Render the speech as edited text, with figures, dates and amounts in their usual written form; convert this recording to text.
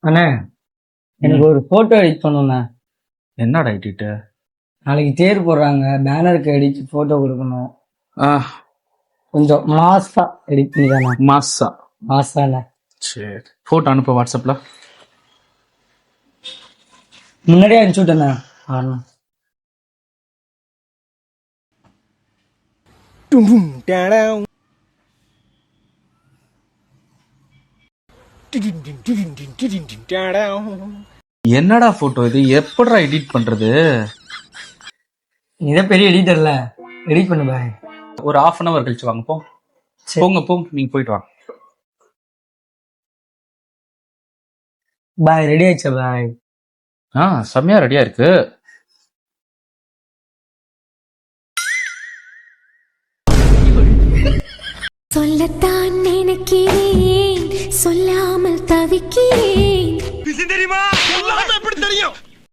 அண்ணே எனக்கு ஒரு போட்டோ எடிட் பண்ணணும்ண்ணே. என்னடா எடிட்டு? நாளைக்கு தேர் போடுறாங்க, பேனருக்கு எடிட் போட்டோ கொடுக்கணும். ஆ, கொஞ்சம் மாசா எடிட் பண்ணிதானே. மாசா. மாசாண்ணே. சரி, போட்டோ அனுப்பு வாட்ஸ்அப்ல. முன்னாடியே அனுப்பிச்சு விட்டேண்ணே. ஆண்ணா என்னடா போட்டோ இது? எப்படிடா எடிட் பண்றது? இதை பெரிய எடிட்டர்ல எடிட் பண்ணு பாய். ஒரு 1/2 hour கழிச்சு வாங்க. போங்க நீங்க போயிட்டு வாங்க. பாய் ரெடி ஆயிடுச்சா பாய்? செம்மையா ரெடியா இருக்கு. சொல்லத்தான் நினைக்கிறேன், சொல்லாமல் தவிக்கிறேன். தெரியுமா?